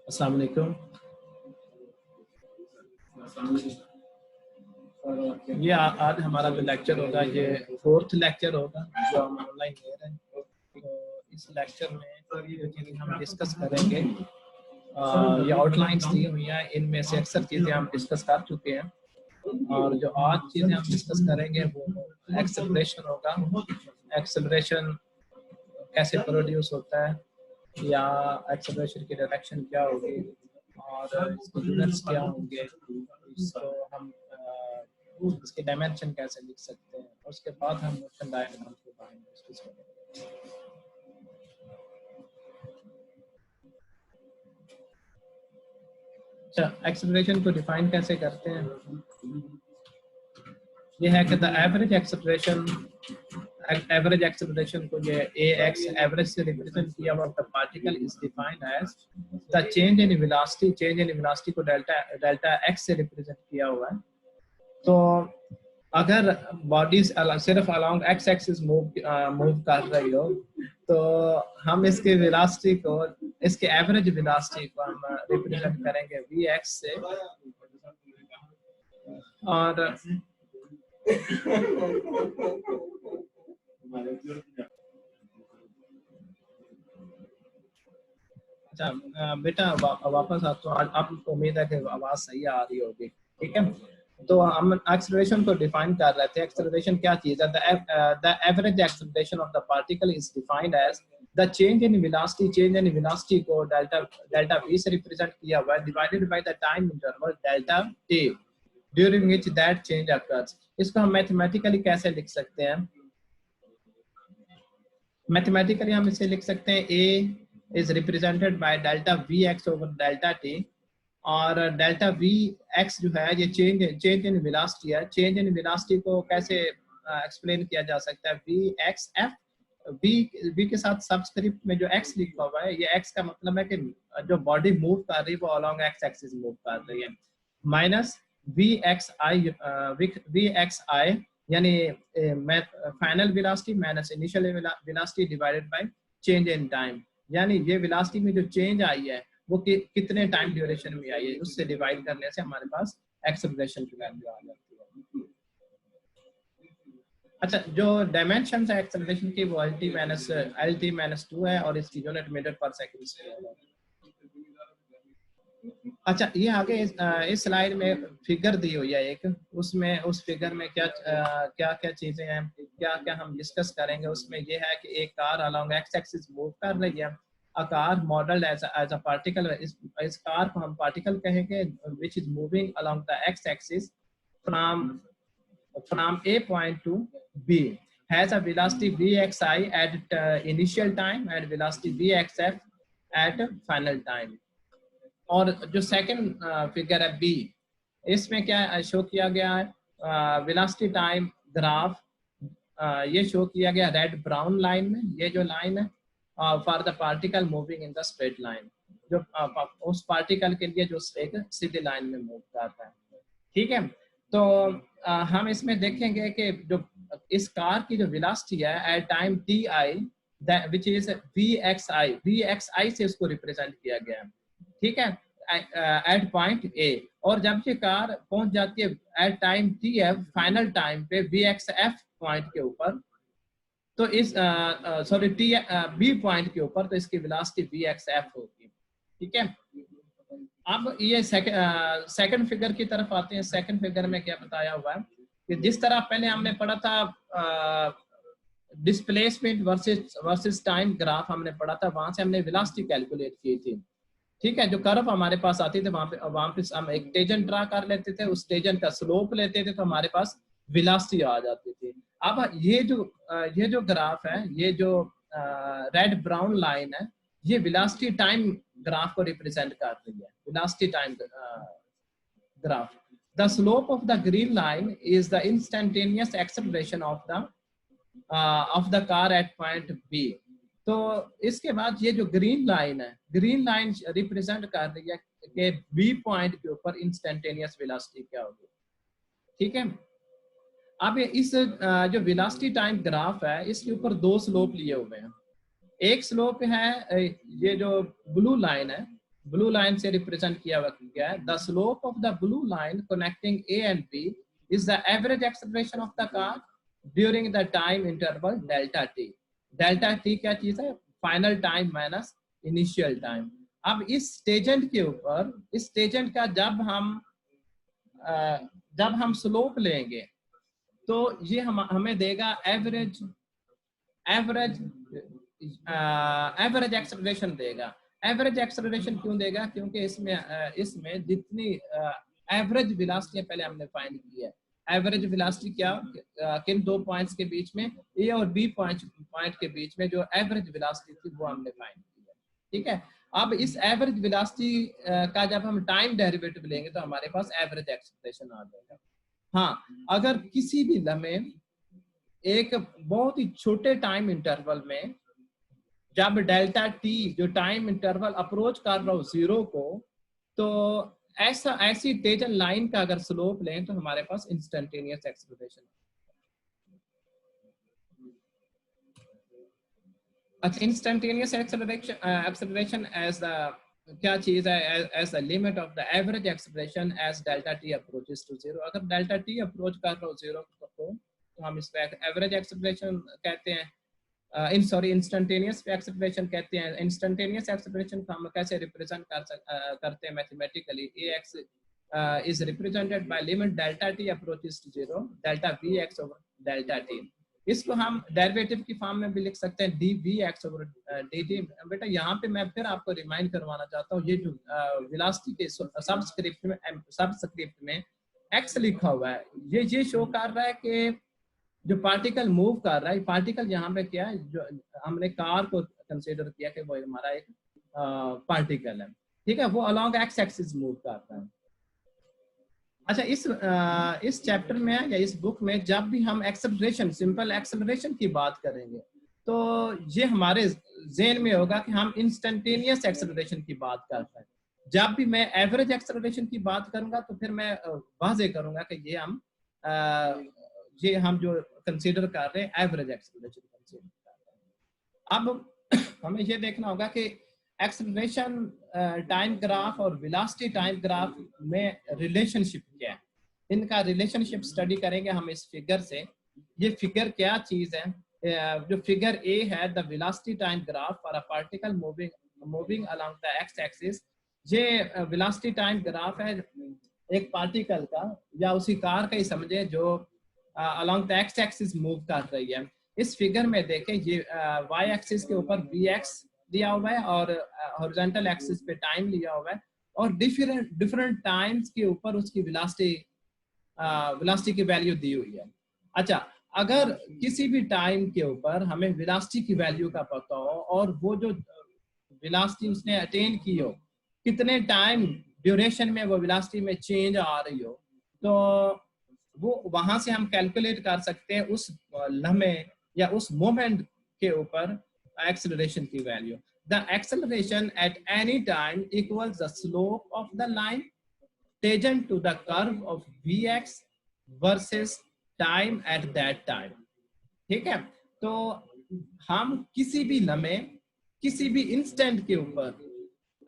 अस्सलाम वालेकुम। ये आज हमारा जो लेक्चर होगा ये 4th लेक्चर होगा जो हम ऑनलाइन ले रहे हैं। तो इस लेक्चर में जो चीज़ें हम डिस्कस करेंगे ये आउटलाइंस दी हुई हैं, इनमें से अक्सर चीज़ें हम डिस्कस कर चुके हैं और जो आज चीज़ें हम डिस्कस करेंगे वो एक्सेलरेशन होगा। एक्सेलरेशन कैसे प्रोड्यूस होता है या एक्सेलरेशन की डायरेक्शन क्या होगी और इसके यूनिट्स क्या होंगे, इसको हम इसके डायमेंशन कैसे लिख सकते हैं और उसके बाद हम मोशन डायग्राम के बारे में डिस्कस करेंगे। अच्छा, एक्सेलरेशन को डिफाइन कैसे करते हैं? ये है कि द एवरेज एक्सेलरेशन को ये ax एवरेज से रिप्रेजेंट किया हुआ the particle is defined as the change in velocity को डेल्टा x से रिप्रेजेंट किया हुआ है। तो अगर बॉडीज सिर्फ अलोंग एक्स एक्सिस मूव कर रही हो तो हम इसके वेलोसिटी को, इसके एवरेज वेलोसिटी को हम रिप्रेजेंट करेंगे vx से और अच्छा बेटा वापस आता हूँ। आपको उम्मीद है कि आवाज सही आ रही होगी, ठीक है? तो हम एक्सेलरेशन को डिफाइन कर रहे थे। एक्सेलरेशन क्या चीज है? The average acceleration of the particle is defined as the change in velocity को डेल्टा v से रिप्रेजेंट किया हुआ है divided by the time interval delta t during which that change occurs. इसको हम मैथमेटिकली कैसे लिख सकते हैं? मैथमेटिकली हम इसे लिख सकते हैं a is represented by delta vx over delta t और डेल्टा वी एक्स जो है ये चेंज इन वेलोसिटी है। चेंज इन वेलोसिटी को कैसे एक्सप्लेन किया जा सकता है? वी एक्स एफ, वी के साथ सबस्क्रिप्ट में जो एक्स लिखा हुआ है, ये एक्स का मतलब है कि जो बॉडी मूव कर रही है वो अलोंग एक्स एक्सिस मूव कर रही है, माइनस वी एक्स आई यानी final velocity minus initial velocity divided by change in time, यानी ये वेलोसिटी में जो चेंज आई है वो कितने टाइम ड्यूरेशन में आई है, उससे डिवाइड करने से हमारे पास एक्सेलरेशन की वैल्यू आ जाती है। अच्छा, जो डायमेंशन है एक्सेलरेशन की वो lt माइनस 2 है और इसकी यूनिट मीटर पर सेकंड स्क्वायर है। अच्छा, ये आगे इस स्लाइड में फिगर दी हुई है एक, उसमें उस फिगर में क्या क्या क्या चीजें हैं, क्या क्या हम डिस्कस करेंगे। उसमें ये है कि एक car along x axis move कर रही है। A car modeled as a particle, इस कार को हम पार्टिकल कहेंगे which is moving along the x-axis from a point to b, has a velocity vxi at initial time and velocity vxf at final time। और जो second figure है B, इसमें क्या show किया गया है? वेलोसिटी टाइम ग्राफ ये show किया गया रेड ब्राउन लाइन में। ये जो लाइन है for the particle moving in the straight line, जो उस पार्टिकल के लिए जो एक सीधी लाइन में मूव करता है, ठीक है? तो हम इसमें देखेंगे कि जो इस कार की जो वेलोसिटी है at time t I which is v x I से इसको रिप्रेजेंट किया गया है, ठीक है, एट पॉइंट ए। और जब ये कार पहुंच जाती है at time T F final time पे वी एक्स एफ पॉइंट के ऊपर, तो इस सॉरी टी बी पॉइंट के ऊपर, तो इसकी वेलोसिटी वी एक्स एफ होगी, ठीक है? अब ये सेकंड फिगर की तरफ आते हैं। सेकंड फिगर में क्या बताया हुआ है कि जिस तरह पहले हमने पढ़ा था डिस्प्लेसमेंट वर्सेस टाइम ग्राफ हमने पढ़ा था, वहां से हमने वेलोसिटी कैलकुलेट की थी, ठीक है? जो कर्व हमारे पास आती थी वहां पे हम एक टेंजेंट ड्रा कर लेते थे, उस टेंजेंट का स्लोप लेते थे तो हमारे पास वेलोसिटी आ जाती थी। अब ये जो ग्राफ है, ये जो रेड ब्राउन लाइन है, ये वेलोसिटी टाइम ग्राफ को रिप्रेजेंट कर रही है। Velocity time graph, the slope of the green line is the instantaneous acceleration of the car at point B. तो इसके बाद ये जो ग्रीन लाइन है, ग्रीन लाइन रिप्रेजेंट कर रही है कि बी पॉइंट के ऊपर इंस्टेंटेनियस वेलोसिटी क्या होगी, ठीक है? अब इस जो वेलोसिटी टाइम ग्राफ है, इसके ऊपर दो स्लोप लिए हुए हैं। एक स्लोप है ये जो ब्लू लाइन है, ब्लू लाइन से रिप्रेजेंट किया हुआ गया है। The slope of the blue line connecting A and B is the average acceleration of the car during the time interval delta T. Delta T क्या चीज है? Final time minus initial time. अब इस tangent के ऊपर, इस tangent का जब हम स्लोप लेंगे तो ये हमें देगा एवरेज एक्सेलरेशन देगा। एवरेज एक्सेलरेशन क्यों देगा? क्योंकि इसमें जितनी एवरेज वेलोसिटी पहले हमने फाइंड की है। एवरेज वेलोसिटी क्या, किन दो पॉइंट्स के बीच में, ए और बी पॉइंट के बीच में जो एवरेज वेलोसिटी थी वो हमने फाइंड की है। ठीक है, अब इस एवरेज वेलोसिटी का जब हम टाइम डेरिवेटिव लेंगे तो हमारे पास एवरेज एक्सेलरेशन आ जाएगा। हाँ, अगर किसी भी लम्हे एक बहुत ही छोटे टाइम इंटरवल में जब डेल्टा टी जो टाइम इंटरवल अप्रोच कर रहा हो जीरो को, तो ऐसी टेंजन लाइन का अगर स्लोप लें तो हमारे पास इंस्टेंटेनियस एक्सेलरेशन। अच्छा, इंस्टेंटेनियस एक्सेलरेशन एज द क्या चीज है? As the limit of the average acceleration as delta T approaches to zero. अगर डेल्टा टी अप्रोच कर रहा हो जीरो को तो हम इसको एवरेज एक्सेलरेशन कहते हैं, इंस्टेंटेनियस एक्सेलरेशन कहते हैं। इंस्टेंटेनियस एक्सेलरेशन को हम कैसे रिप्रेजेंट करते हैं mathematically? ax is represented by limit delta t approaches to zero delta vx over delta t। इसको हम डेरिवेटिव की फॉर्म में भी लिख सकते हैं dvx over dt। बेटा यहाँ पे मैं फिर आपको रिमाइंड करवाना चाहता हूँ, ये जो वेलोसिटी के सबस्क्रिप्ट में x लिखा हुआ है, ये शो कर रहा है कि जो पार्टिकल मूव कर रहा है, पार्टिकल यहाँ पे क्या है, जो हमने कार को कंसीडर किया कि वो हमारा एक पार्टिकल है। ठीक है, वो अलोंग एक्स एक्सिस मूव करता है। अच्छा, इस चैप्टर में या इस बुक में जब भी हम एक्सेलरेशन, सिंपल एक्सेलरेशन की बात करेंगे तो ये हमारे ज़हन में होगा कि हम इंस्टेंटेनियस एक्सेलरेशन की बात कर रहे हैं। जब भी मैं एवरेज एक्सेलरेशन की बात करूंगा तो फिर मैं वाज़े करूंगा कि ये हम जो कंसीडर कर रहे हैं एवरेज एक्सेलरेशन कंसीडर कर रहे हैं। अब हमें ये देखना होगा कि एक्सेलरेशन टाइम ग्राफ और वेलोसिटी टाइम ग्राफ में रिलेशनशिप क्या है। इनका रिलेशनशिप स्टडी करेंगे हम इस फिगर से। ये फिगर क्या चीज है? जो फिगर ए है, the velocity time graph for a particle moving along the x axis. ये वेलोसिटी टाइम ग्राफ है एक पार्टिकल का या उसी कार का ही समझे जो along the x axis move कर रही है। इस फिगर में देखें, ये वाई एक्सिस के ऊपर vx दिया हुआ है और हॉरिजॉन्टल एक्सिस पे टाइम लिया हुआ है और डिफरेंट टाइम्स के ऊपर उसकी वेलोसिटी की वैल्यू दी हुई है। अच्छा, अगर किसी भी टाइम के ऊपर हमें वेलोसिटी की वैल्यू का पता हो और वो जो वेलोसिटी उसने अटेन की हो, कितने टाइम ड्यूरेशन में वो वेलोसिटी में चेंज आ रही हो, तो वो वहां से हम कैलकुलेट कर सकते हैं उस लम्हे या उस मोमेंट के ऊपर acceleration की value। The acceleration at any time equals the slope of the line tangent to the curve of vx versus time at that time। ठीक है, तो हम किसी भी लम्हे, किसी भी इंस्टेंट के ऊपर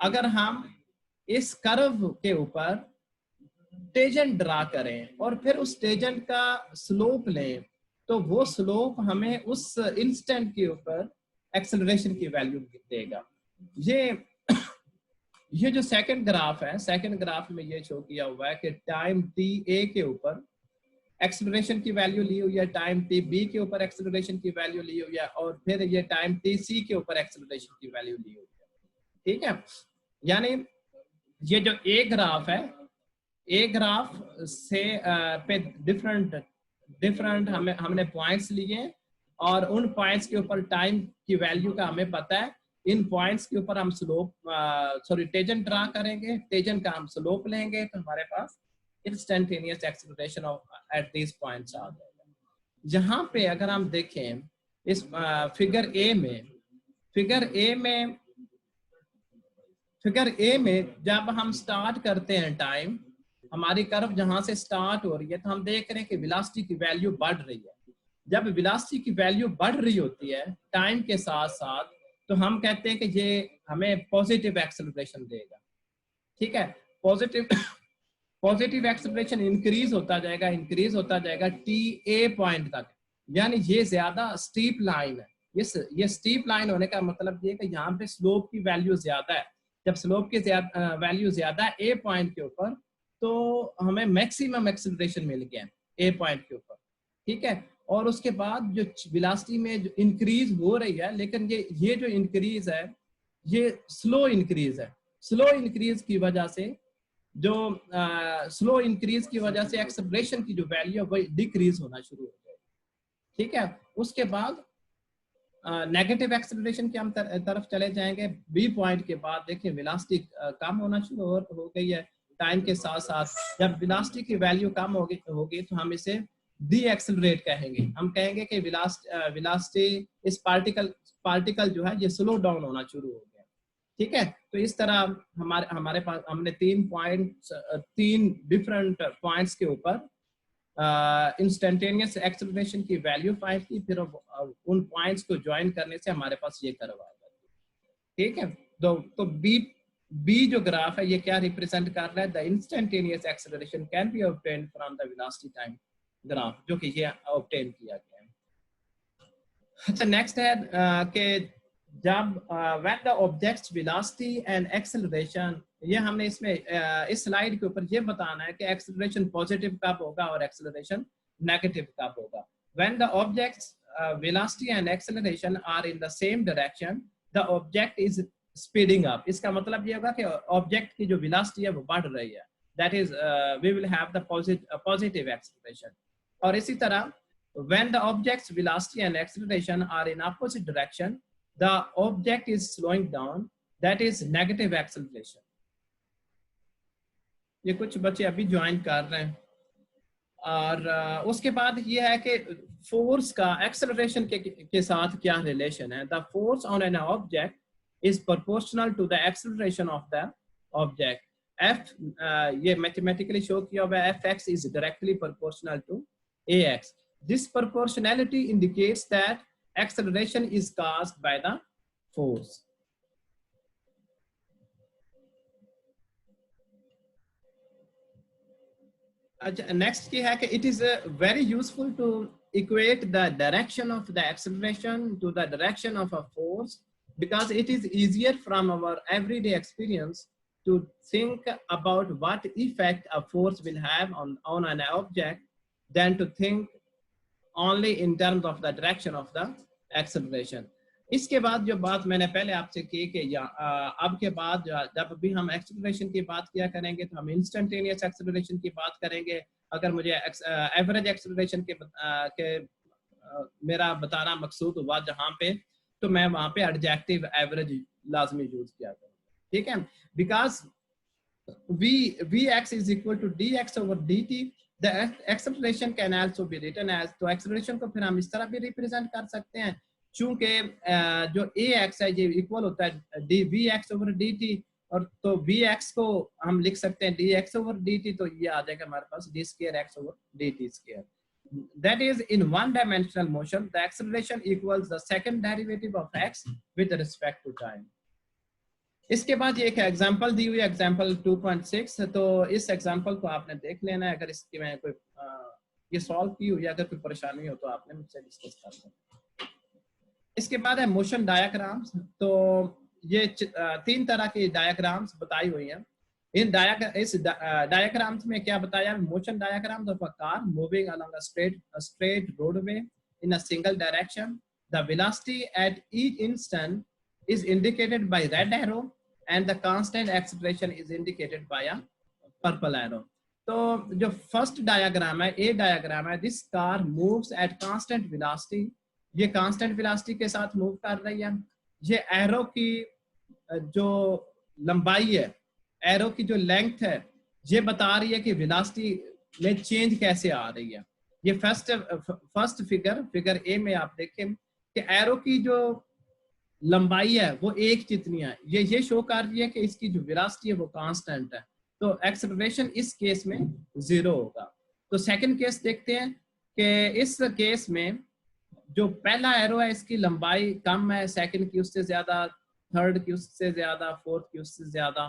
अगर हम इस कर्व के ऊपर टेंजेंट ड्रा करें और फिर उस टेंजेंट का स्लोप लें, तो वो स्लोप हमें उस इंस्टेंट के ऊपर एक्सेलरेशन की वैल्यू देगा। ये जो सेकंड ग्राफ है, सेकंड ग्राफ में ये शो किया हुआ है कि टाइम टी ए के ऊपर एक्सेलरेशन की वैल्यू ली हुई है, टाइम टी बी के ऊपर एक्सेलरेशन की वैल्यू ली हुई है और फिर ये टाइम टी सी के ऊपर एक्सेलरेशन की वैल्यू ली हुई है। ठीक है, यानी ये जो ए ग्राफ है, ए ग्राफ से पे डिफरेंट हमने पॉइंट्स लिए और उन पॉइंट्स के ऊपर टाइम की वैल्यू का हमें पता है। इन पॉइंट्स के ऊपर हम टेंजेंट ड्रा करेंगे, टेंजेंट का हम स्लोप लेंगे तो हमारे पास instantaneous acceleration at this points आ जाएगा। जहां पे अगर हम देखें इस फिगर ए में जब हम स्टार्ट करते हैं टाइम, हमारी कर्व जहां से स्टार्ट हो रही है तो हम देख रहे हैं कि वेलोसिटी की वैल्यू बढ़ रही है। जब वेलोसिटी की वैल्यू बढ़ रही होती है टाइम के साथ साथ, तो हम कहते हैं कि ये हमें पॉजिटिव एक्सेलरेशन देगा। ठीक है। पॉजिटिव पॉजिटिव एक्सेलरेशन इंक्रीज होता जाएगा टी ए पॉइंट तक, यानी ये ज्यादा स्टीप लाइन है। ये स्टीप लाइन होने का मतलब ये कि यहाँ पे स्लोप की वैल्यू ज्यादा है। जब स्लोप की वैल्यू ज्यादा है ए पॉइंट के ऊपर, तो हमें मैक्सिमम एक्सेलरेशन मिल गया ए पॉइंट के ऊपर, ठीक है। और उसके बाद जो वेलोसिटी में जो इंक्रीज हो रही है, लेकिन ये जो इंक्रीज है ये स्लो इंक्रीज है। स्लो इंक्रीज की वजह से जो स्लो इंक्रीज की वजह से एक्सेलरेशन की जो वैल्यू है वो डिक्रीज होना शुरू हो जाएगी, ठीक है। उसके बाद नेगेटिव एक्सेलरेशन की हम तरफ चले जाएंगे। बी पॉइंट के बाद देखिए वेलोसिटी कम होना शुरू हो गई है टाइम के साथ साथ। जब वेलोसिटी की वैल्यू कम होगी तो हम इसे डी एक्सेलरेट कहेंगे। हम कहेंगे कि वेलोसिटी इस पार्टिकल जो है ये स्लो डाउन होना शुरू हो गया, ठीक है। तो इस तरह हमारे पास हमने तीन डिफरेंट पॉइंट्स के ऊपर इंस्टेंटेनियस एक्सेलरेशन की वैल्यू फाइंड की, फिर उन पॉइंट्स को ज्वाइन करने से हमारे पास ये कर्व आएगा, ठीक है। तो बी जो ग्राफ है ये क्या रिप्रेजेंट कर रहा है? The instantaneous acceleration can be obtained from the velocity time graph, जो कि ये ऑब्टेन किया गया है। अच्छा, नेक्स्ट है कि जब when the object's velocity and acceleration, ये हमने इसमें इस स्लाइड के ऊपर ये बताना है कि एक्सेलरेशन पॉजिटिव कब होगा और एक्सेलरेशन नेगेटिव कब होगा। When the object's velocity and acceleration are in the same direction, the object is speeding up. इसका मतलब ये होगा कि ऑब्जेक्ट की जो वेलोसिटी है वो बढ़ रही है, that is we will have the positive acceleration. और इसी तरह when the object's velocity and acceleration are in opposite direction, the object is slowing down, that is negative acceleration. ये कुछ बच्चे अभी ज्वाइन कर रहे हैं। और उसके बाद ये है कि फोर्स का एक्सेलरेशन के साथ क्या रिलेशन है। The force on an object is proportional to the acceleration of the object. F ये मैथमेटिकली शो किया हुआ है, F X is directly proportional to A X. This proportionality indicates that acceleration is caused by the force. Next key है कि it is very useful to equate the direction of the acceleration to the direction of a force, because it is easier from our everyday experience to think about what effect a force will have on an object than to think only in terms of the direction of the acceleration. इसके बाद जो बात मैंने पहले आपसे की कि अब के बाद जब भी हम एक्सेलरेशन की बात किया करेंगे तो हम इंस्टेंटेनियस एक्सेलरेशन की बात करेंगे। अगर मुझे एवरेज एक्सेलरेशन के मेरा बताना मकसूद हुआ जहाँ पे, तो मैं वहाँ पे एडजेक्टिव एवरेज लाजमी यूज किया करूँगा, ठीक है। Because Vx is equal to dx over dt, the acceleration can also be written as, तो acceleration को फिर हम इस तरह भी रिप्रेजेंट कर सकते हैं, चूंकि जो ax है ये इक्वल होता है vx over dt, और तो vx को हम लिख सकते हैं dx over dt, तो ये आ जाएगा हमारे पास d square x over dt square. That is, in one dimensional motion the acceleration equals the second derivative of x with respect to time. इसके बाद ये एक एग्जांपल दी हुई है, एग्जांपल 2.6, तो इस एग्जांपल को आपने देख लेना है। अगर इसकी मैं कोई ये सॉल्व की हुई है, अगर कोई परेशानी हो तो आपने मुझसे डिस्कस कर सकते। इसके बाद है मोशन डायग्राम्स। तो ये तीन तरह की डायग्राम्स बताई हुई हैं। इस डायग्राम्स में क्या बताया? Motion diagrams of a car moving along a straight roadway in a single direction. The velocity at each instant is indicated by red arrow and the constant acceleration is indicated by a purple arrow. तो जो first diagram है, ए diagram है, this car moves at constant velocity, ये constant velocity के साथ move कर रही है। ये एरो की जो लंबाई है, एरो की जो लेंथ है, ये बता रही है कि वेलोसिटी में चेंज कैसे आ रही है। ये फर्स्ट फिगर ए में आप देखें कि एरो की जो लंबाई है वो एक जितनी है, ये शो कर रही है कि इसकी जो वेलोसिटी है वो कांस्टेंट है, तो एक्सेलरेशन इस केस में 0 होगा। तो सेकंड केस देखते हैं कि इस केस में जो पहला एरो है इसकी लंबाई कम है, सेकंड की उससे ज्यादा, थर्ड की उससे ज्यादा, फोर्थ की उससे ज्यादा,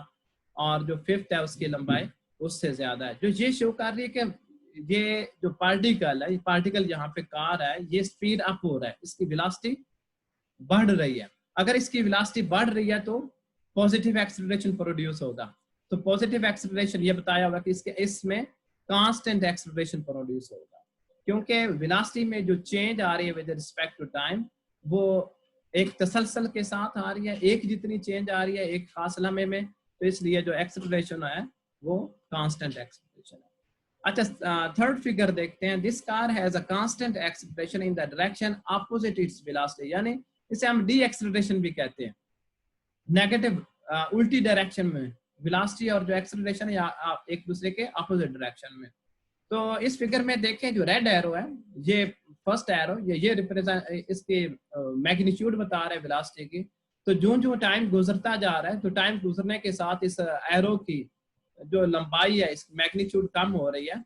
और जो फिफ्थ है उसकी लंबाई उससे ज्यादा है। जो ये शो कर रही है कि ये जो पार्टिकल है, ये पार्टिकल यहाँ पे कार है, ये स्पीड अप हो रहा है, इसकी वेलोसिटी बढ़ रही है। अगर इसकी वेलोसिटी बढ़ रही है तो पॉजिटिव एक्सेलरेशन प्रोड्यूस होगा। तो पॉजिटिव एक्सेलरेशन ये बताया होगा कि इसके इसमें कांस्टेंट एक्सेलरेशन प्रोड्यूस होगा, क्योंकि वेलोसिटी में जो चेंज आ रही है विद रिस्पेक्ट टू टाइम वो एक तसलसल के साथ आ रही है, एक जितनी चेंज आ रही है एक खास लम्हे में, तो इसलिए जो एक्सेलरेशन है वो कांस्टेंट एक्सेलरेशन है। अच्छा, थर्ड फिगर देखते हैं। This car has a constant acceleration in the direction opposite its velocity, यानी इसे हम डी एक्सेलरेशन भी कहते हैं, नेगेटिव उल्टी डायरेक्शन में वेलोसिटी और जो एक्सेलरेशन है एक दूसरे के अपोजिट डायरेक्शन में। तो इस फिगर में देखें जो रेड एरो है ये फर्स्ट एरो, ये रिप्रेजेंट इसके मैग्नीट्यूड बता रहे हैं वेलोसिटी की। तो जो जो टाइम गुजरता जा रहा है तो टाइम गुजरने के साथ इस एरो की जो लंबाई है इसकी मैग्नीट्यूड कम हो रही है।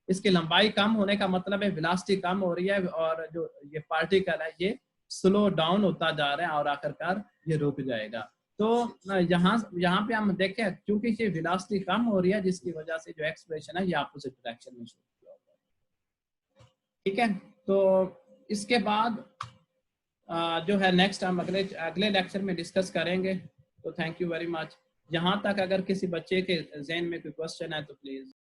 इसकी लंबाई कम होने का मतलब है वेलोसिटी कम हो रही है और जो ये पार्टिकल है ये स्लो डाउन होता जा रहा है और आखिरकार ये रुक जाएगा। तो यहाँ पे हम देखें क्योंकि ये वेलोसिटी कम हो रही है जिसकी वजह से जो एक्सेलरेशन है ये अपोजिट डायरेक्शन में शुरू होगा। ठीक है, तो इसके बाद जो है नेक्स्ट हम अगले लेक्चर में डिस्कस करेंगे। तो थैंक यू वेरी मच। यहाँ तक अगर किसी बच्चे के ज़हन में कोई क्वेश्चन है तो प्लीज